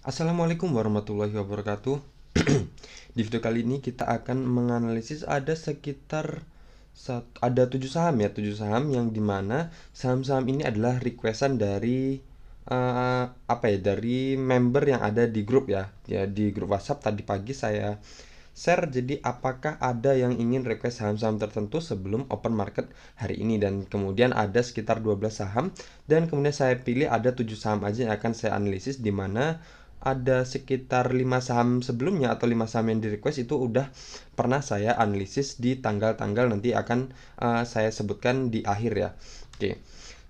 Assalamualaikum warahmatullahi wabarakatuh. Di video kali ini kita akan menganalisis ada sekitar ada 7 saham ya, 7 saham yang dimana saham-saham ini adalah requestan dari dari member yang ada di grup ya. Ya di grup WhatsApp tadi pagi saya share. Jadi apakah ada yang ingin request saham-saham tertentu sebelum open market hari ini, dan kemudian ada sekitar 12 saham dan kemudian saya pilih ada 7 saham aja yang akan saya analisis, di mana ada sekitar 5 saham sebelumnya atau 5 saham yang di request itu udah pernah saya analisis di tanggal-tanggal nanti akan saya sebutkan di akhir ya. Oke.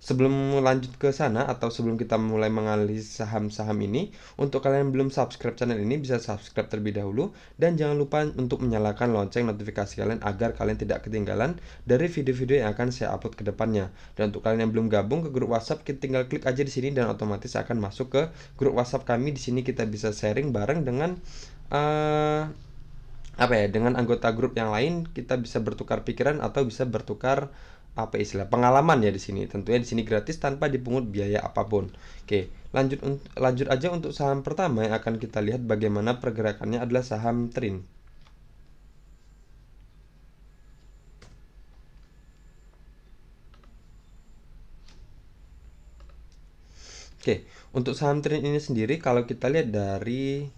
Sebelum lanjut ke sana atau sebelum kita mulai menganalisis saham-saham ini, untuk kalian yang belum subscribe channel ini bisa subscribe terlebih dahulu, dan jangan lupa untuk menyalakan lonceng notifikasi kalian agar kalian tidak ketinggalan dari video-video yang akan saya upload ke depannya. Dan untuk kalian yang belum gabung ke grup WhatsApp, kita tinggal klik aja di sini dan otomatis akan masuk ke grup WhatsApp kami. Di sini kita bisa sharing bareng dengan uh, dengan anggota grup yang lain. Kita bisa bertukar pikiran atau bisa bertukar istilah pengalaman ya di sini. Tentunya di sini gratis tanpa dipungut biaya apapun. Oke, lanjut aja untuk saham pertama yang akan kita lihat bagaimana pergerakannya adalah saham Trin. Oke, untuk saham Trin ini sendiri kalau kita lihat dari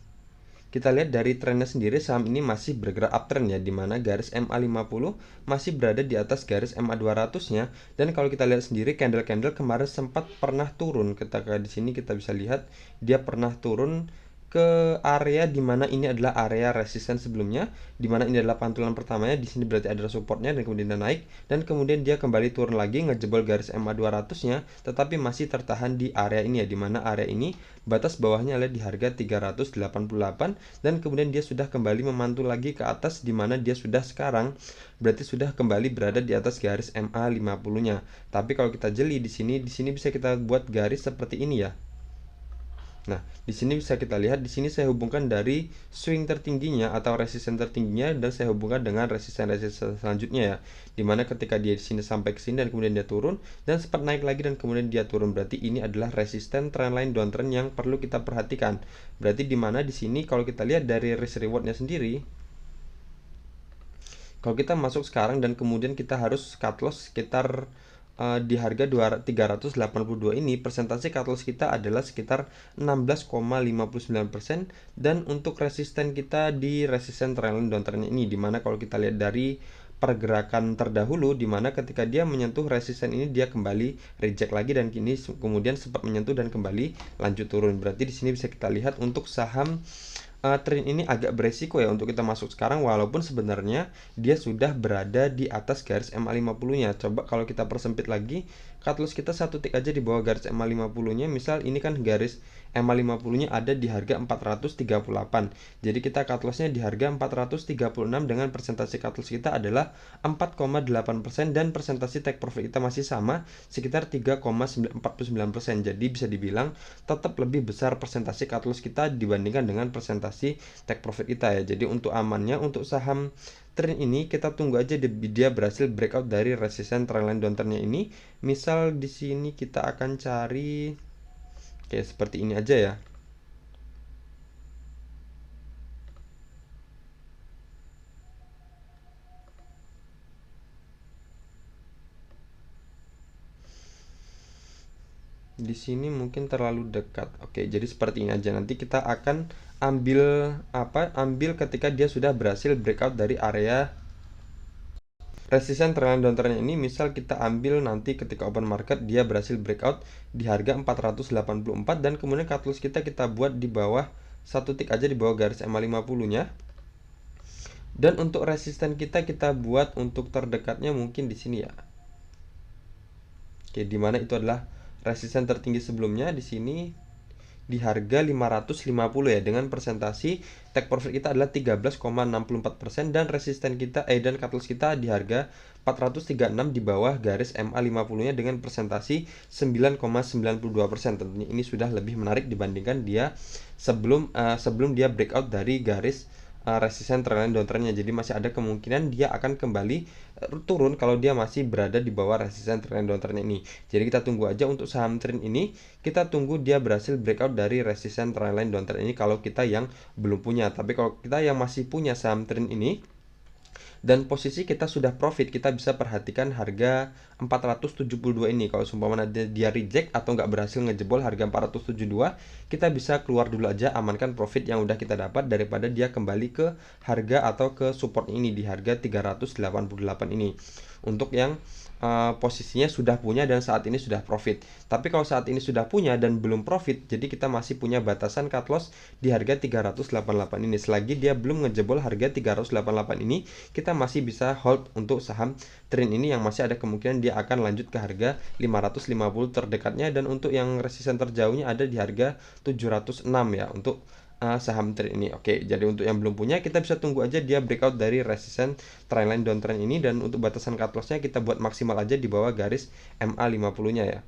trennya sendiri, saham ini masih bergerak uptrend ya, dimana garis MA50 masih berada di atas garis MA200-nya. Dan kalau kita lihat sendiri candle-candle kemarin sempat pernah turun. Ketika di sini kita bisa lihat dia pernah turun ke area dimana ini adalah area resisten sebelumnya, dimana ini adalah pantulan pertamanya. Di sini berarti ada supportnya dan kemudian dia naik, dan kemudian dia kembali turun lagi ngejebol garis MA 200-nya, tetapi masih tertahan di area ini ya, dimana area ini batas bawahnya adalah di harga 388, dan kemudian dia sudah kembali memantul lagi ke atas, dimana dia sudah sekarang berarti sudah kembali berada di atas garis MA 50-nya. Tapi kalau kita jeli di sini bisa kita buat garis seperti ini ya. Nah, di sini bisa kita lihat, di sini saya hubungkan dari swing tertingginya atau resisten tertingginya, dan saya hubungkan dengan resisten-resisten selanjutnya ya. Dimana ketika dia di sini sampai ke sini dan kemudian dia turun dan sempat naik lagi dan kemudian dia turun, berarti ini adalah resisten trendline downtrend yang perlu kita perhatikan. Berarti dimana di sini kalau kita lihat dari risk rewardnya sendiri, kalau kita masuk sekarang dan kemudian kita harus cut loss sekitar di harga 382 ini, persentase cut loss kita adalah sekitar 16,59%, dan untuk resisten kita di resisten trendline downtrend ini, dimana kalau kita lihat dari pergerakan terdahulu, dimana ketika dia menyentuh resisten ini dia kembali reject lagi dan kini kemudian sempat menyentuh dan kembali lanjut turun. Berarti di sini bisa kita lihat untuk saham Trin ini agak beresiko ya untuk kita masuk sekarang, walaupun sebenarnya dia sudah berada di atas garis MA50-nya. Coba kalau kita persempit lagi, cut loss kita satu tick aja di bawah garis MA50-nya. Misal ini kan garis MA50-nya ada di harga 438. Jadi kita cut loss-nya di harga 436 dengan persentase cut loss kita adalah 4,8%, dan persentase take profit kita masih sama sekitar 3,49%. Jadi bisa dibilang tetap lebih besar persentase cut loss kita dibandingkan dengan persentase take profit kita ya. Jadi untuk amannya untuk saham Trin ini kita tunggu aja dia berhasil breakout dari resisten trendline downtrendnya ini. Misal di sini kita akan cari kayak seperti ini aja ya. Di sini mungkin terlalu dekat. Oke, jadi seperti ini aja. Nanti kita akan ambil ketika dia sudah berhasil breakout dari area resisten trendline downtrend ini. Misal kita ambil nanti ketika open market dia berhasil breakout di harga 484, dan kemudian cut loss kita buat di bawah satu tick aja di bawah garis MA50-nya. Dan untuk resisten kita buat untuk terdekatnya mungkin di sini ya. Oke, dimana itu adalah resisten tertinggi sebelumnya di sini di harga 550 ya, dengan presentasi take profit kita adalah 13,64%, dan resisten kita dan cut loss kita di harga 436 di bawah garis MA50-nya dengan presentasi 9,92%. Tentunya ini sudah lebih menarik dibandingkan dia sebelum dia breakout dari garis resisten trendline downtrendnya. Jadi masih ada kemungkinan dia akan kembali turun kalau dia masih berada di bawah resisten trendline downtrendnya ini. Jadi kita tunggu aja untuk saham trend ini, kita tunggu dia berhasil breakout dari resisten trendline downtrend ini kalau kita yang belum punya. Tapi kalau kita yang masih punya saham trend ini dan posisi kita sudah profit, kita bisa perhatikan harga 472 ini. Kalau seumpama dia reject atau nggak berhasil ngejebol harga 472, kita bisa keluar dulu aja, amankan profit yang udah kita dapat daripada dia kembali ke harga atau ke support ini di harga 388 ini. Untuk yang posisinya sudah punya dan saat ini sudah profit. Tapi kalau saat ini sudah punya dan belum profit, jadi kita masih punya batasan cut loss di harga 388 ini. Selagi dia belum ngejebol harga 388 ini, kita masih bisa hold untuk saham trend ini yang masih ada kemungkinan dia akan lanjut ke harga 550 terdekatnya, dan untuk yang resisten terjauhnya ada di harga 706 ya untuk saham trend ini. Oke, jadi untuk yang belum punya, kita bisa tunggu aja dia breakout dari resisten trendline downtrend ini, dan untuk batasan cut loss-nya kita buat maksimal aja di bawah garis MA50-nya ya.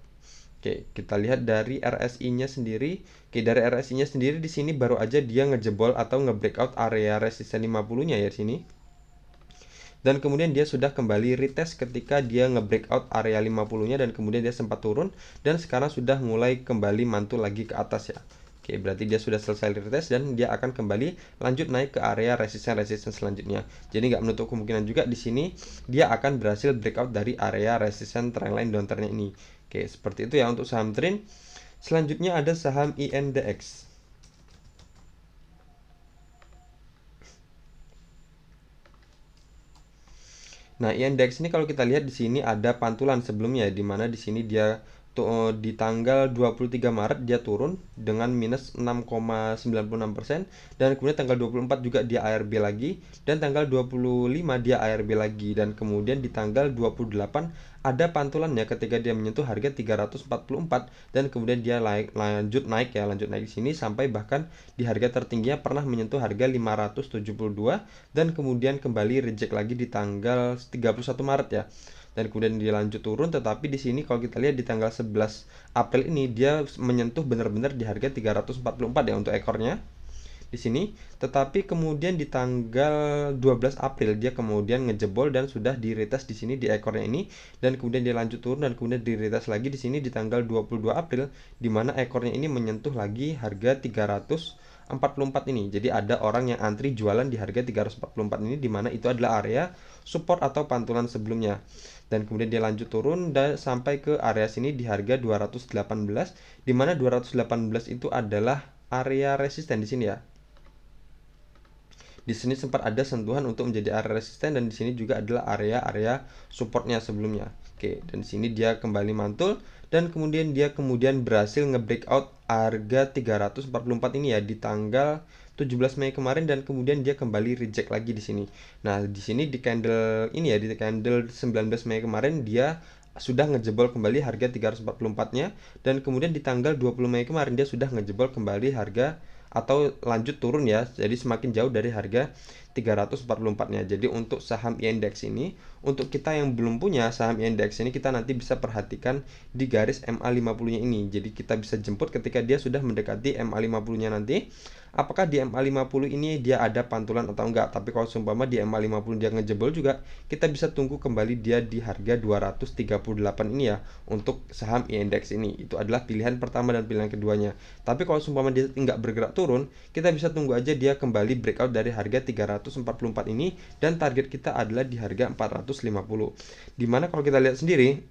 Oke, kita lihat dari RSI-nya sendiri. Oke, dari RSI-nya sendiri di sini baru aja dia ngejebol atau nge-breakout area resisten 50-nya ya di sini. Dan kemudian dia sudah kembali retest ketika dia nge-breakout area 50-nya, dan kemudian dia sempat turun dan sekarang sudah mulai kembali mantul lagi ke atas ya. Oke, berarti dia sudah selesai retest dan dia akan kembali lanjut naik ke area resisten selanjutnya. Jadi nggak menutup kemungkinan juga di sini dia akan berhasil breakout dari area resisten trendline downtrendnya ini. Oke, seperti itu ya untuk saham trend. Selanjutnya ada saham INDX. Nah, INDX ini kalau kita lihat di sini ada pantulan sebelumnya, di mana di sini dia di tanggal 23 Maret dia turun dengan minus 6,96%, dan kemudian tanggal 24 juga dia ARB lagi, dan tanggal 25 dia ARB lagi, dan kemudian di tanggal 28 ada pantulannya ketika dia menyentuh harga 344, dan kemudian dia lanjut naik di sini sampai bahkan di harga tertingginya pernah menyentuh harga 572, dan kemudian kembali reject lagi di tanggal 31 Maret ya. Dan kemudian dia lanjut turun, tetapi di sini kalau kita lihat di tanggal 11 April ini dia menyentuh benar-benar di harga 344 ya untuk ekornya di sini. Tetapi kemudian di tanggal 12 April dia kemudian ngejebol dan sudah di retest di sini di ekornya ini, dan kemudian dia lanjut turun dan kemudian di retest lagi di sini di tanggal 22 April, di mana ekornya ini menyentuh lagi harga 344 ini. Jadi ada orang yang antri jualan di harga 344 ini, di mana itu adalah area support atau pantulan sebelumnya. Dan kemudian dia lanjut turun dan sampai ke area sini di harga 218, di mana 218 itu adalah area resisten di sini ya. Di sini sempat ada sentuhan untuk menjadi area resisten, dan di sini juga adalah area-area supportnya sebelumnya. Oke, dan di sini dia kembali mantul dan kemudian dia berhasil nge-breakout harga 344 ini ya di tanggal 17 Mei kemarin, dan kemudian dia kembali reject lagi di sini. Nah, di sini di candle ini ya, di candle 19 Mei kemarin dia sudah ngejebol kembali harga 344-nya, dan kemudian di tanggal 20 Mei kemarin dia sudah ngejebol kembali harga atau lanjut turun ya, jadi semakin jauh dari harga 344-nya. Jadi untuk saham INDEX ini, untuk kita yang belum punya saham INDEX ini, kita nanti bisa perhatikan di garis MA50-nya ini. Jadi kita bisa jemput ketika dia sudah mendekati MA50-nya nanti, apakah di MA50 ini dia ada pantulan atau enggak. Tapi kalau seumpama di MA50 dia ngejebol juga, kita bisa tunggu kembali dia di harga 238 ini ya untuk saham INDEX ini. Itu adalah pilihan pertama dan pilihan keduanya. Tapi kalau seumpama dia enggak bergerak turun, kita bisa tunggu aja dia kembali breakout dari harga 344 ini, dan target kita adalah di harga 450. Dimana kalau kita lihat sendiri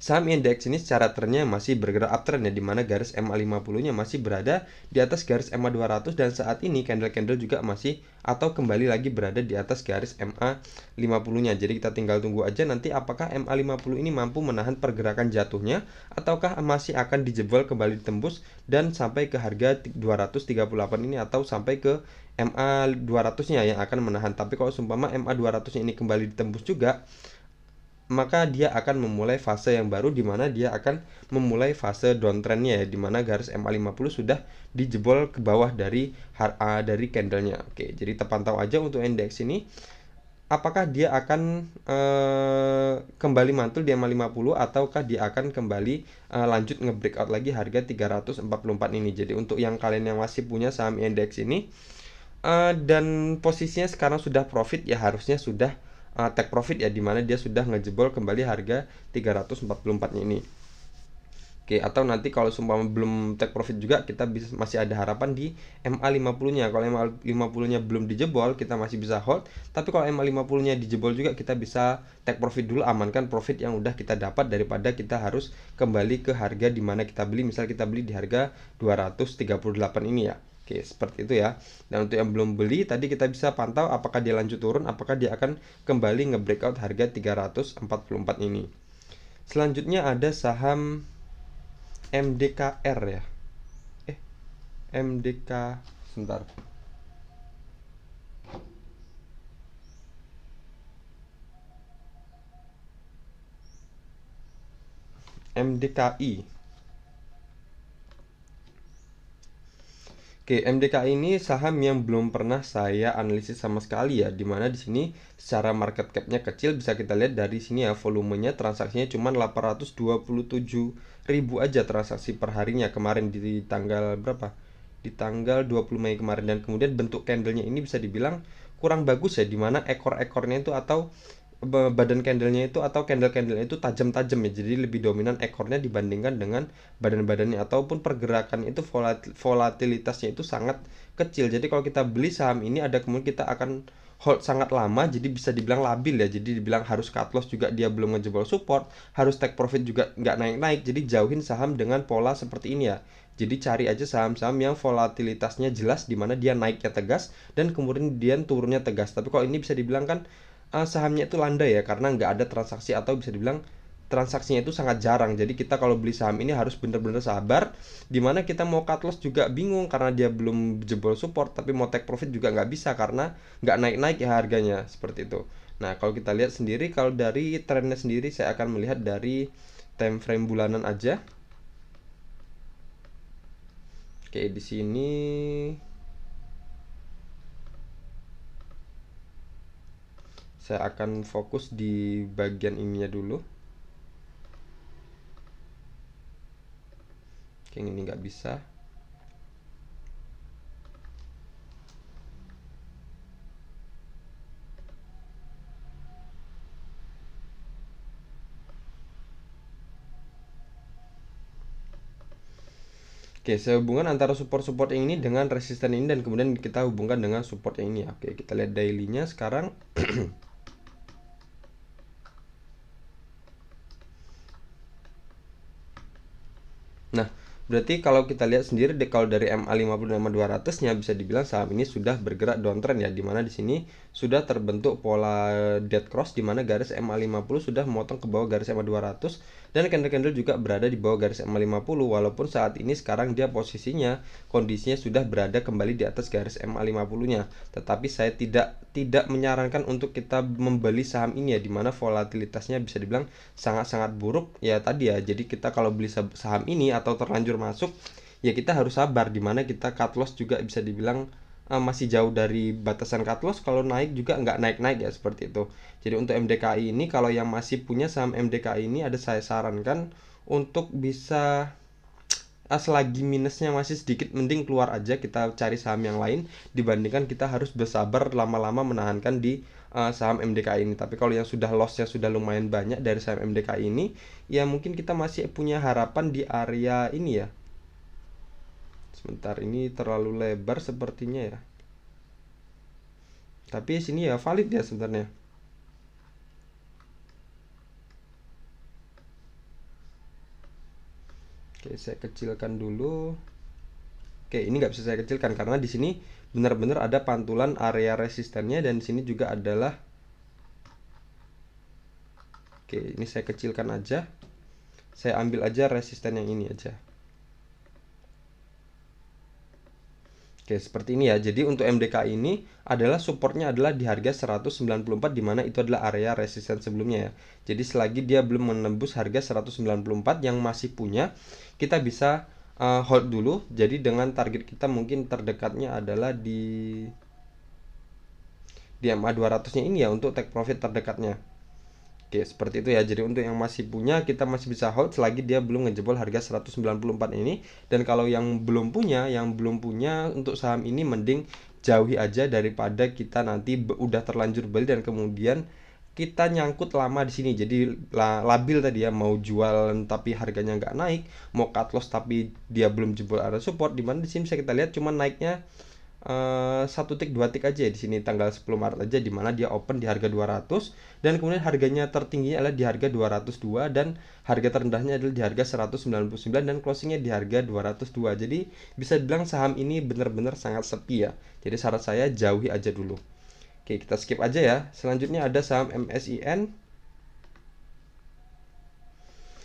saham indeks ini secara trennya masih bergerak uptrend ya, dimana garis MA50-nya masih berada di atas garis MA200, dan saat ini candle-candle juga masih atau kembali lagi berada di atas garis MA50-nya. Jadi kita tinggal tunggu aja nanti apakah MA50 ini mampu menahan pergerakan jatuhnya, ataukah masih akan dijebol kembali ditembus dan sampai ke harga 238 ini, atau sampai ke MA200-nya yang akan menahan. Tapi kalau seumpama MA200-nya ini kembali ditembus juga, maka dia akan memulai fase yang baru, di mana dia akan memulai fase downtrendnya ya, di mana garis MA50 sudah dijebol ke bawah dari candlenya. Oke, jadi terpantau aja untuk indeks ini apakah dia akan kembali mantul di MA50, ataukah dia akan kembali lanjut nge-breakout lagi harga 344 ini. Jadi untuk yang kalian yang masih punya saham indeks ini, Dan posisinya sekarang sudah profit ya, harusnya sudah take profit ya, dimana dia sudah ngejebol kembali harga 344-nya ini. Oke, atau nanti kalau seumpama belum take profit juga, kita bisa masih ada harapan di MA50-nya. Kalau MA50-nya belum dijebol, kita masih bisa hold. Tapi kalau MA50-nya dijebol juga, kita bisa take profit dulu, amankan profit yang udah kita dapat daripada kita harus kembali ke harga di mana kita beli. Misal kita beli di harga 238 ini ya. Oke, seperti itu ya. Dan untuk yang belum beli, tadi kita bisa pantau apakah dia lanjut turun, apakah dia akan kembali nge-breakout harga 344 ini. Selanjutnya ada saham MDKR ya. Eh, MDK sebentar. MDKI. Oke, MDKI ini saham yang belum pernah saya analisis sama sekali ya, dimana di sini secara market cap-nya kecil, bisa kita lihat dari sini ya, volumenya transaksinya cuma 827.000 aja transaksi per harinya kemarin di tanggal berapa? Di tanggal 20 Mei kemarin. Dan kemudian bentuk candlenya ini bisa dibilang kurang bagus ya, dimana ekor-ekornya itu atau badan candlenya itu atau candle-candlenya itu tajam-tajam ya, jadi lebih dominan ekornya dibandingkan dengan badan-badannya, ataupun pergerakan itu volatilitasnya itu sangat kecil. Jadi kalau kita beli saham ini, ada kemungkinan kita akan hold sangat lama, jadi bisa dibilang labil ya, jadi dibilang harus cut loss juga, dia belum ngejebol support, harus take profit juga nggak naik-naik. Jadi jauhin saham dengan pola seperti ini ya. Jadi cari aja saham-saham yang volatilitasnya jelas, dimana dia naiknya tegas dan kemudian dia turunnya tegas. Tapi kalau ini bisa dibilang kan sahamnya itu landai ya, karena nggak ada transaksi, atau bisa dibilang transaksinya itu sangat jarang. Jadi kita kalau beli saham ini harus bener-bener sabar, dimana kita mau cut loss juga bingung karena dia belum jebol support, tapi mau take profit juga nggak bisa karena nggak naik-naik ya harganya, seperti itu. Nah, kalau kita lihat sendiri, kalau dari trennya sendiri, saya akan melihat dari time frame bulanan aja. Oke, di sini saya akan fokus di bagian ininya dulu. Oke, ini nggak bisa. Oke, saya hubungkan antara support-support yang ini dengan resisten ini, dan kemudian kita hubungkan dengan support yang ini ya. Oke, kita lihat daily-nya sekarang. Nah, berarti kalau kita lihat sendiri kalau dari MA50 dan MA200-nya, bisa dibilang saham ini sudah bergerak downtrend ya, dimana di sini sudah terbentuk pola dead cross, dimana garis MA50 sudah memotong ke bawah garis MA200, dan candle-candle juga berada di bawah garis MA50, walaupun saat ini sekarang dia posisinya kondisinya sudah berada kembali di atas garis MA50-nya. Tetapi saya tidak menyarankan untuk kita membeli saham ini ya, dimana volatilitasnya bisa dibilang sangat-sangat buruk ya tadi ya. Jadi kita kalau beli saham ini atau terlanjur masuk, ya kita harus sabar, dimana kita cut loss juga bisa dibilang masih jauh dari batasan cut loss. Kalau naik juga nggak naik-naik ya, seperti itu. Jadi untuk MDKI ini, kalau yang masih punya saham MDKI ini, ada saya sarankan untuk bisa selagi minusnya masih sedikit, mending keluar aja, kita cari saham yang lain, dibandingkan kita harus bersabar lama-lama menahankan di saham MDKI ini. Tapi kalau yang sudah lossnya sudah lumayan banyak dari saham MDKI ini, ya mungkin kita masih punya harapan di area ini ya. Sebentar, ini terlalu lebar sepertinya ya, tapi sini ya valid ya sebenarnya. Oke, saya kecilkan dulu. Oke, ini nggak bisa saya kecilkan karena di sini benar-benar ada pantulan area resistennya, dan di sini juga adalah. Oke, ini saya kecilkan aja. Saya ambil aja resisten yang ini aja. Oke, seperti ini ya. Jadi untuk MDK ini adalah supportnya adalah di harga 194, dimana itu adalah area resisten sebelumnya ya. Jadi selagi dia belum menembus harga 194 yang masih punya, kita bisa hold dulu. Jadi dengan target kita mungkin terdekatnya adalah di MA 200-nya ini ya, untuk take profit terdekatnya. Oke, seperti itu ya. Jadi untuk yang masih punya, kita masih bisa hold selagi dia belum ngejebol harga 194 ini. Dan kalau yang belum punya untuk saham ini, mending jauhi aja daripada kita nanti udah terlanjur beli dan kemudian kita nyangkut lama di sini. Jadi labil tadi ya, mau jual tapi harganya nggak naik, mau cut loss tapi dia belum jebol area support, dimana di sini bisa kita lihat cuman naiknya 1 tik 2 tik aja di sini tanggal 10 Maret aja, dimana dia open di harga 200 dan kemudian harganya tertingginya adalah di harga 202 dan harga terendahnya adalah di harga 199 dan closingnya di harga 202. Jadi bisa dibilang saham ini benar-benar sangat sepi ya. Jadi saran saya jauhi aja dulu. Oke, kita skip aja ya. Selanjutnya ada saham MSIN.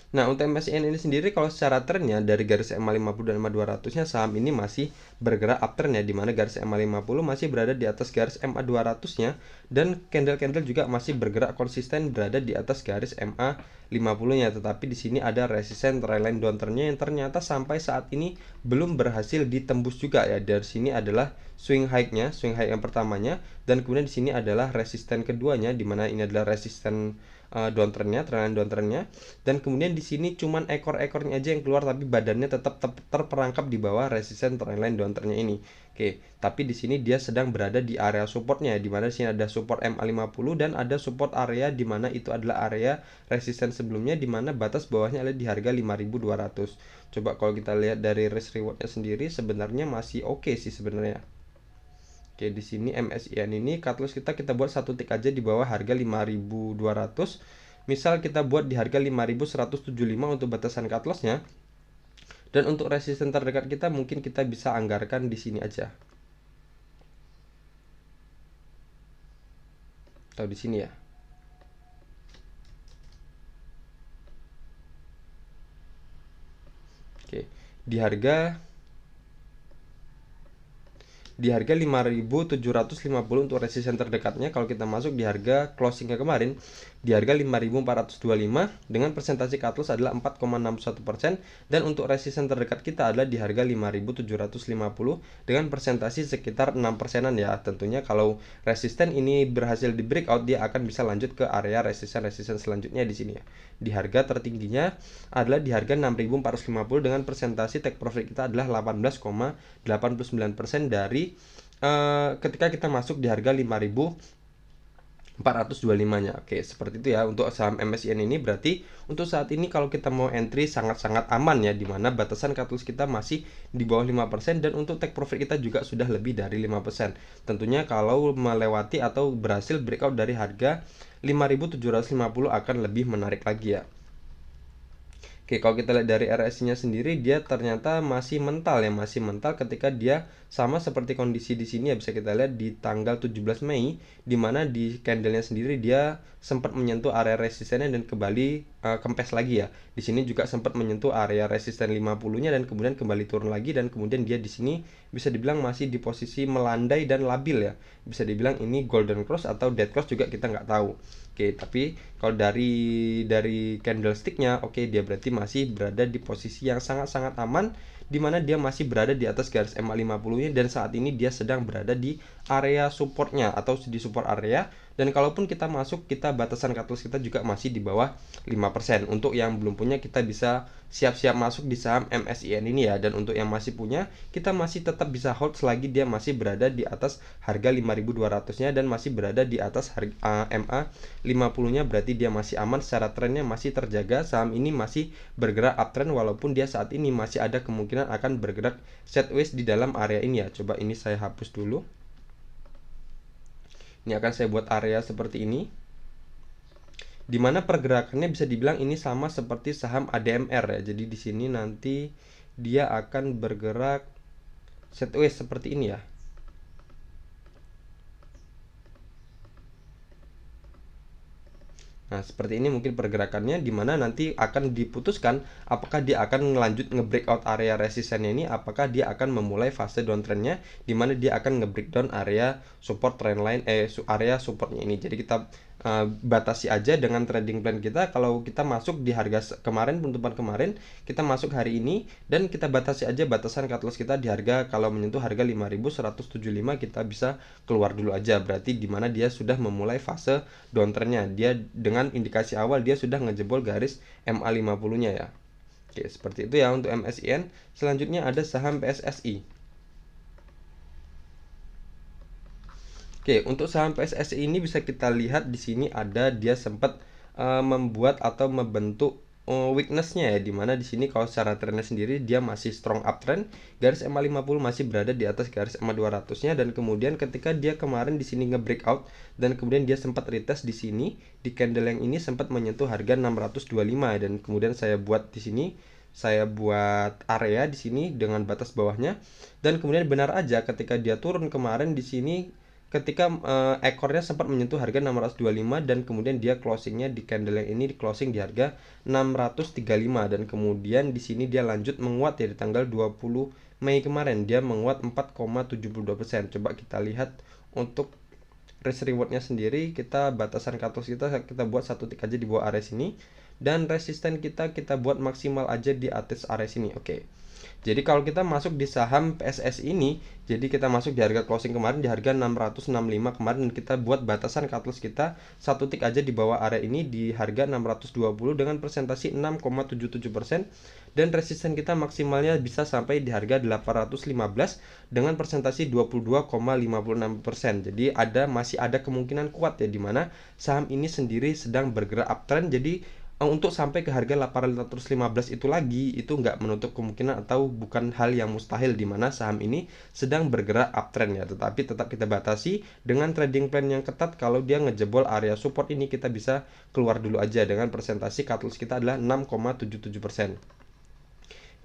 Nah, untuk MSCN ini sendiri kalau secara trennya dari garis EMA 50 dan EMA 200-nya saham ini masih bergerak uptrend ya, di mana garis EMA 50 masih berada di atas garis EMA 200-nya dan candle-candle juga masih bergerak konsisten berada di atas garis EMA 50-nya, tetapi di sini ada resisten trendline downturn-nya yang ternyata sampai saat ini belum berhasil ditembus juga ya. Dari sini adalah swing high-nya, swing high yang pertamanya, dan kemudian di sini adalah resisten keduanya, di mana ini adalah resisten downtrendnya, trendline downtrendnya, dan kemudian di sini cuman ekor-ekornya aja yang keluar tapi badannya tetap terperangkap di bawah resisten trendline downtrendnya ini. Oke, tapi di sini dia sedang berada di area supportnya, di mana di sini ada support MA50 dan ada support area di mana itu adalah area resisten sebelumnya, di mana batas bawahnya adalah di harga 5.200. Coba kalau kita lihat dari risk rewardnya sendiri sebenarnya masih oke sih sebenarnya. Oke, di sini MSIN ini cut loss kita buat 1 tik aja di bawah harga 5.200. Misal kita buat di harga 5.175 untuk batasan cut lossnya. Dan untuk resisten terdekat kita mungkin kita bisa anggarkan di sini aja. Atau di sini ya. Oke, di harga 5.750 untuk resisten terdekatnya. Kalau kita masuk di harga closingnya kemarin di harga 5.425 dengan persentase cut loss adalah 4,61% dan untuk resisten terdekat kita adalah di harga 5.750 dengan persentase sekitar 6%-an ya. Tentunya kalau resisten ini berhasil di breakout, dia akan bisa lanjut ke area resisten selanjutnya di sini ya. Di harga tertingginya adalah di harga 6.450 dengan persentase take profit kita adalah 18,89% dari ketika kita masuk di harga 5.425-nya. Oke, seperti itu ya untuk saham MSCN ini. Berarti untuk saat ini kalau kita mau entry sangat-sangat aman ya, dimana batasan cut loss kita masih di bawah 5% dan untuk take profit kita juga sudah lebih dari 5%. Tentunya kalau melewati atau berhasil breakout dari harga 5.750 akan lebih menarik lagi ya. Oke, kalau kita lihat dari RSI-nya sendiri, dia ternyata masih mental ya, masih mental ketika dia sama seperti kondisi di sini ya, bisa kita lihat di tanggal 17 Mei, di mana di candlenya sendiri dia sempat menyentuh area resistennya dan kembali kempes lagi ya. Di sini juga sempat menyentuh area resisten 50-nya dan kemudian kembali turun lagi, dan kemudian dia di sini bisa dibilang masih di posisi melandai dan labil ya. Bisa dibilang ini golden cross atau dead cross juga kita nggak tahu. Oke, tapi kalau dari candlestick-nya, oke, dia berarti masih berada di posisi yang sangat-sangat aman, di mana dia masih berada di atas garis MA50-nya dan saat ini dia sedang berada di area supportnya atau di support area. Dan kalaupun kita masuk, kita batasan cut loss kita juga masih di bawah 5%. Untuk yang belum punya, kita bisa siap-siap masuk di saham MSIN ini ya. Dan untuk yang masih punya, kita masih tetap bisa hold selagi dia masih berada di atas harga 5.200-nya dan masih berada di atas harga MA 50-nya, berarti dia masih aman, secara trennya masih terjaga. Saham ini masih bergerak uptrend walaupun dia saat ini masih ada kemungkinan akan bergerak sideways di dalam area ini ya. Coba ini saya hapus dulu. Ini akan saya buat area seperti ini, dimana pergerakannya bisa dibilang ini sama seperti saham ADMR ya. Jadi di sini nanti dia akan bergerak sideways seperti ini ya. Nah, seperti ini mungkin pergerakannya, dimana nanti akan diputuskan apakah dia akan ngelanjut nge-breakout area resistennya ini, apakah dia akan memulai fase downtrendnya, dimana dia akan nge-breakdown area support trendline area supportnya ini. Jadi kita batasi aja dengan trading plan kita. Kalau kita masuk di harga kemarin, penutupan kemarin, kita masuk hari ini dan kita batasi aja batasan cut loss kita di harga, kalau menyentuh harga 5.175 kita bisa keluar dulu aja. Berarti dimana dia sudah memulai fase downtrendnya, dia dengan indikasi awal dia sudah ngejebol garis MA50-nya ya. Oke, seperti itu ya untuk MSIN. Selanjutnya ada saham PSSI. Oke, untuk saham PSSI ini bisa kita lihat di sini ada dia sempat membuat atau membentuk weakness-nya ya, dimana di sini kalau secara trennya sendiri dia masih strong uptrend, garis EMA 50 masih berada di atas garis EMA 200-nya, dan kemudian ketika dia kemarin di sini nge-breakout dan kemudian dia sempat retest di sini di candle yang ini sempat menyentuh harga 625, dan kemudian saya buat di sini, saya buat area di sini dengan batas bawahnya, dan kemudian benar aja ketika dia turun kemarin di sini ketika ekornya sempat menyentuh harga 625, dan kemudian dia closingnya di candle yang ini di closing di harga 635, dan kemudian di sini dia lanjut menguat ya di tanggal 20 Mei kemarin dia menguat 4,72%. Coba kita lihat untuk risk rewardnya sendiri, kita batasan cut loss kita buat satu tick aja di bawah area sini, dan resisten kita buat maksimal aja di atas area sini. Oke. Jadi kalau kita masuk di saham PSS ini, jadi kita masuk di harga closing kemarin di harga 665 kemarin, dan kita buat batasan cut loss kita satu tick aja di bawah area ini di harga 620 dengan presentasi 6,77%, dan resisten kita maksimalnya bisa sampai di harga 815 dengan presentasi 22,56%. Jadi masih ada kemungkinan kuat ya, dimana saham ini sendiri sedang bergerak uptrend. Jadi untuk sampai ke harga 815 itu lagi, itu nggak menutup kemungkinan atau bukan hal yang mustahil, di mana saham ini sedang bergerak uptrend ya. Tetapi tetap kita batasi dengan trading plan yang ketat. Kalau dia ngejebol area support ini, kita bisa keluar dulu aja dengan presentasi cut loss kita adalah 6,77%.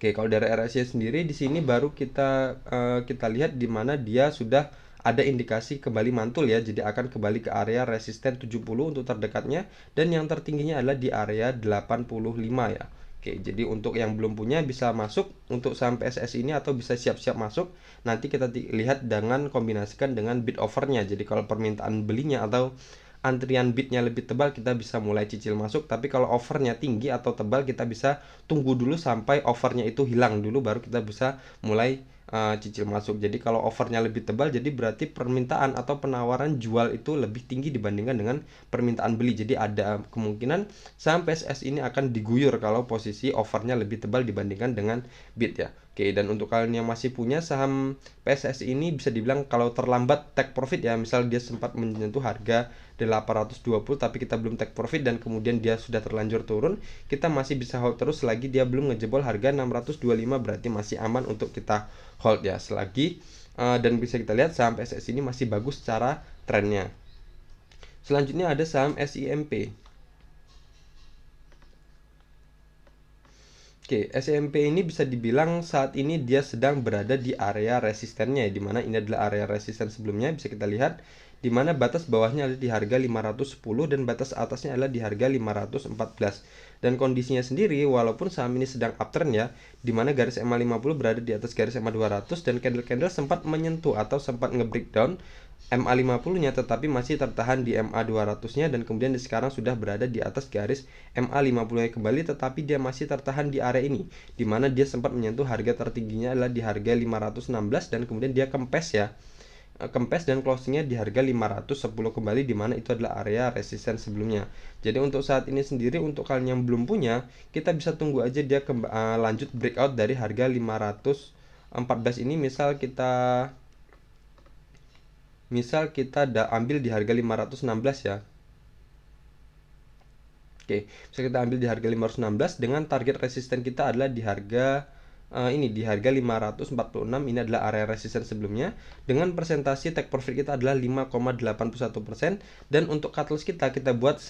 Oke, kalau dari RSI sendiri di sini baru kita lihat di mana dia sudah ada indikasi kembali mantul ya, jadi akan kembali ke area resisten 70 untuk terdekatnya, dan yang tertingginya adalah di area 85 ya. Oke, jadi untuk yang belum punya bisa masuk untuk saham PSS ini atau bisa siap-siap masuk. Nanti kita lihat dengan kombinasikan dengan bid offernya. Jadi kalau permintaan belinya atau antrian bidnya lebih tebal, kita bisa mulai cicil masuk. Tapi kalau offernya tinggi atau tebal, kita bisa tunggu dulu sampai offernya itu hilang dulu, baru kita bisa mulai cicil masuk. Jadi kalau offernya lebih tebal, jadi berarti permintaan atau penawaran jual itu lebih tinggi dibandingkan dengan permintaan beli. Jadi ada kemungkinan saham PSS ini akan diguyur kalau posisi offernya lebih tebal dibandingkan dengan bid ya. Oke, dan untuk kalian yang masih punya saham PSS ini, bisa dibilang kalau terlambat take profit ya, misal dia sempat menyentuh harga 820 tapi kita belum take profit dan kemudian dia sudah terlanjur turun, kita masih bisa hold terus selagi dia belum ngejebol harga 625, berarti masih aman untuk kita hold ya selagi dan bisa kita lihat saham PSS ini masih bagus secara trennya. Selanjutnya ada saham SIMP. Oke, SMP ini bisa dibilang saat ini dia sedang berada di area resistennya, di mana ini adalah area resisten sebelumnya, bisa kita lihat di mana batas bawahnya ada di harga 510 dan batas atasnya adalah di harga 514. Dan kondisinya sendiri walaupun saham ini sedang uptrend ya, di mana garis EMA 50 berada di atas garis EMA 200 dan candle-candle sempat menyentuh atau sempat nge-breakdown MA 50-nya, tetapi masih tertahan di MA 200-nya, dan kemudian sekarang sudah berada di atas garis MA 50-nya kembali, tetapi dia masih tertahan di area ini, di mana dia sempat menyentuh harga tertingginya adalah di harga 516 dan kemudian dia kempes ya. Kempes dan closingnya di harga 510 kembali, di mana itu adalah area resisten sebelumnya. Jadi untuk saat ini sendiri, untuk kalian yang belum punya, kita bisa tunggu aja dia lanjut breakout dari harga 514 ini. Misal kita ambil di harga 516 ya. Oke, bisa kita ambil di harga 516 dengan target resisten kita adalah di harga ini di harga 546. Ini adalah area resisten sebelumnya, dengan presentasi take profit kita adalah 5,81%, dan untuk cut loss kita buat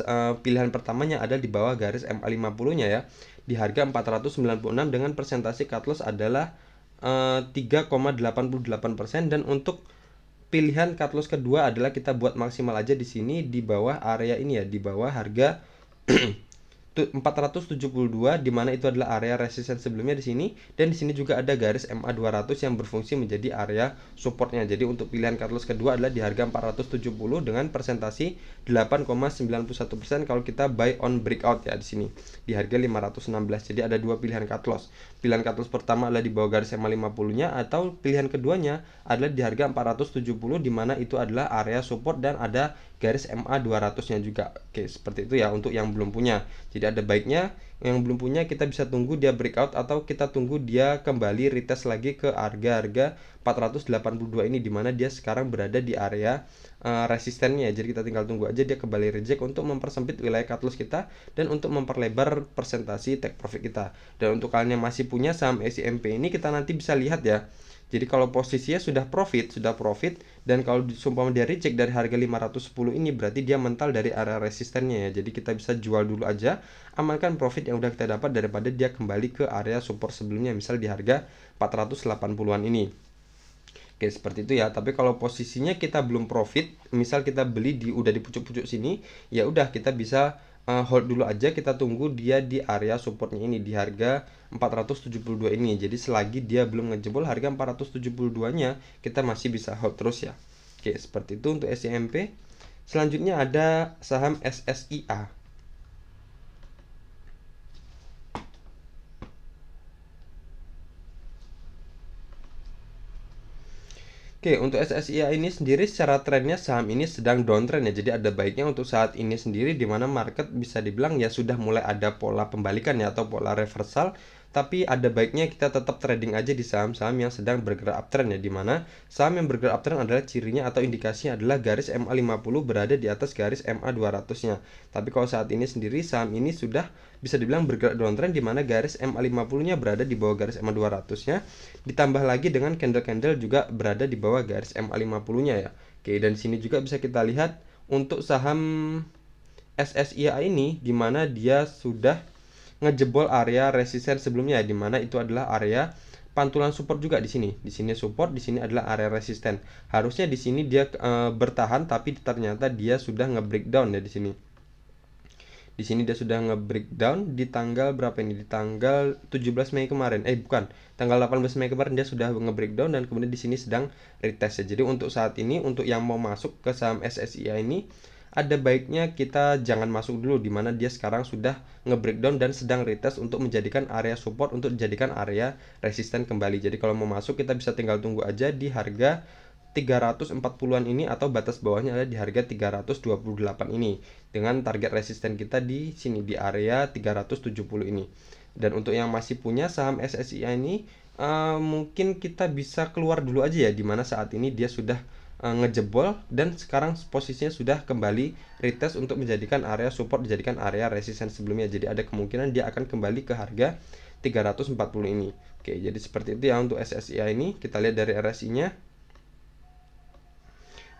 pilihan pertamanya ada di bawah garis MA 50-nya ya, di harga 496 dengan presentasi cut loss adalah 3,88%, dan untuk pilihan cut loss kedua adalah kita buat maksimal aja di sini di bawah area ini ya, di bawah harga 472, di mana itu adalah area resisten sebelumnya di sini, dan di sini juga ada garis MA 200 yang berfungsi menjadi area supportnya. Jadi untuk pilihan cut loss kedua adalah di harga 470 dengan presentasi 8,91% kalau kita buy on breakout ya, di sini di harga 516. Jadi ada dua pilihan cut loss. Pilihan cut loss pertama adalah di bawah garis MA 50-nya, atau pilihan keduanya adalah di harga 470, di mana itu adalah area support dan ada garis MA 200-nya juga. Oke, seperti itu ya untuk yang belum punya. Jadi ada baiknya yang belum punya kita bisa tunggu dia breakout atau kita tunggu dia kembali retest lagi ke harga-harga 482 ini, dimana dia sekarang berada di area resistennya. Jadi kita tinggal tunggu aja dia kembali reject untuk mempersempit wilayah cut loss kita dan untuk memperlebar persentasi take profit kita. Dan untuk kalian yang masih punya saham SIMP ini, kita nanti bisa lihat ya. Jadi kalau posisinya sudah profit dan kalau disumpah dia reject dari harga 510 ini berarti dia mental dari area resistennya ya. Jadi kita bisa jual dulu aja, amankan profit yang udah kita dapat daripada dia kembali ke area support sebelumnya, misal di harga 480-an ini. Oke, seperti itu ya. Tapi kalau posisinya kita belum profit, misal kita beli udah di pucuk-pucuk sini, ya udah kita bisa hold dulu aja, kita tunggu dia di area supportnya ini di harga 472 ini. Jadi selagi dia belum ngejebol harga 472-nya, kita masih bisa hold terus ya. Oke, seperti itu untuk SIMP. Selanjutnya ada saham SSIA. Oke, untuk SSIA ini sendiri secara trennya saham ini sedang downtrend ya. Jadi ada baiknya untuk saat ini sendiri di mana market bisa dibilang ya sudah mulai ada pola pembalikan ya atau pola reversal. Tapi ada baiknya kita tetap trading aja di saham-saham yang sedang bergerak uptrend ya, di mana saham yang bergerak uptrend adalah cirinya atau indikasinya adalah garis MA50 berada di atas garis MA200-nya. Tapi kalau saat ini sendiri saham ini sudah bisa dibilang bergerak downtrend di mana garis MA50-nya berada di bawah garis MA200-nya, ditambah lagi dengan candle-candle juga berada di bawah garis MA50-nya ya. Oke, dan sini juga bisa kita lihat untuk saham SSIA ini di mana dia sudah ngejebol area resisten sebelumnya, di mana itu adalah area pantulan support juga di sini. Di sini support, di sini adalah area resisten. Harusnya di sini dia bertahan, tapi ternyata dia sudah nge-breakdown ya di sini. Di sini dia sudah nge-breakdown di tanggal berapa ini? Di tanggal 17 Mei kemarin. Bukan, tanggal 18 Mei kemarin dia sudah nge-breakdown dan kemudian di sini sedang retest ya. Jadi untuk saat ini untuk yang mau masuk ke saham SSIA ini ada baiknya kita jangan masuk dulu, dimana dia sekarang sudah nge-breakdown dan sedang retest untuk menjadikan area support untuk dijadikan area resisten kembali. Jadi kalau mau masuk kita bisa tinggal tunggu aja di harga 340-an ini atau batas bawahnya ada di harga 328 ini dengan target resisten kita di sini di area 370 ini. Dan untuk yang masih punya saham SSIA ini mungkin kita bisa keluar dulu aja ya, dimana saat ini dia sudah ngejebol dan sekarang posisinya sudah kembali retest untuk menjadikan area support, dijadikan area resisten sebelumnya. Jadi ada kemungkinan dia akan kembali ke harga 340 ini. Oke, jadi seperti itu ya untuk SSIA ini. Kita lihat dari RSI-nya.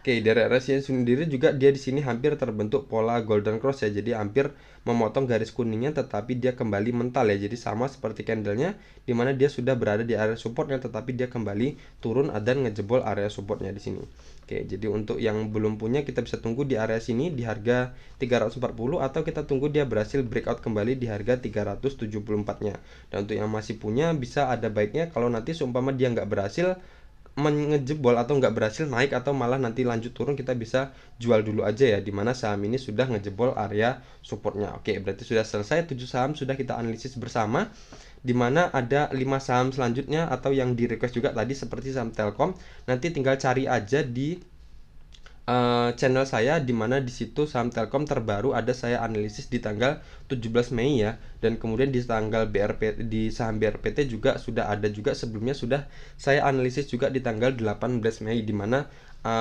Oke, dari RSI sendiri juga dia di sini hampir terbentuk pola golden cross ya. Jadi hampir memotong garis kuningnya tetapi dia kembali mental ya. Jadi sama seperti candlenya di mana dia sudah berada di area supportnya tetapi dia kembali turun dan ngejebol area supportnya di sini. Oke, jadi untuk yang belum punya kita bisa tunggu di area sini di harga 340 atau kita tunggu dia berhasil breakout kembali di harga 374-nya. Dan untuk yang masih punya bisa ada baiknya kalau nanti seumpama dia nggak berhasil ngejebol atau nggak berhasil naik atau malah nanti lanjut turun, kita bisa jual dulu aja ya, dimana saham ini sudah ngejebol area supportnya. Oke, berarti sudah selesai 7 saham sudah kita analisis bersama, dimana ada 5 saham selanjutnya atau yang di request juga tadi seperti saham Telkom. Nanti tinggal cari aja di channel saya, dimana di situ saham Telkom terbaru ada saya analisis di tanggal 17 Mei ya, dan kemudian di tanggal di saham BRPT juga sudah ada juga sebelumnya sudah saya analisis juga di tanggal 18 Mei, dimana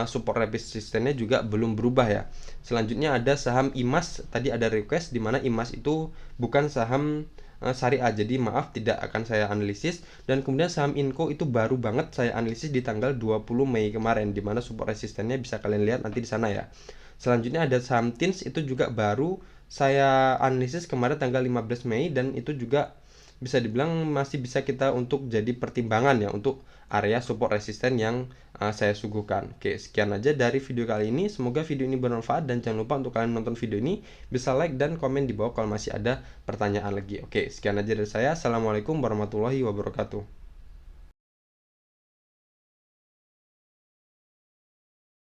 support resistennya juga belum berubah ya. Selanjutnya ada saham IMAS, tadi ada request dimana IMAS itu bukan saham syariah, jadi maaf tidak akan saya analisis. Dan kemudian saham Inco itu baru banget saya analisis di tanggal 20 Mei kemarin, dimana support resistennya bisa kalian lihat nanti di sana ya. Selanjutnya ada saham Tins, itu juga baru saya analisis kemarin tanggal 15 Mei dan itu juga bisa dibilang masih bisa kita untuk jadi pertimbangan ya untuk area support resisten yang saya suguhkan. Oke, sekian aja dari video kali ini. Semoga video ini bermanfaat dan jangan lupa untuk kalian nonton video ini bisa like dan komen di bawah kalau masih ada pertanyaan lagi. Oke, sekian aja dari saya. Assalamualaikum warahmatullahi wabarakatuh.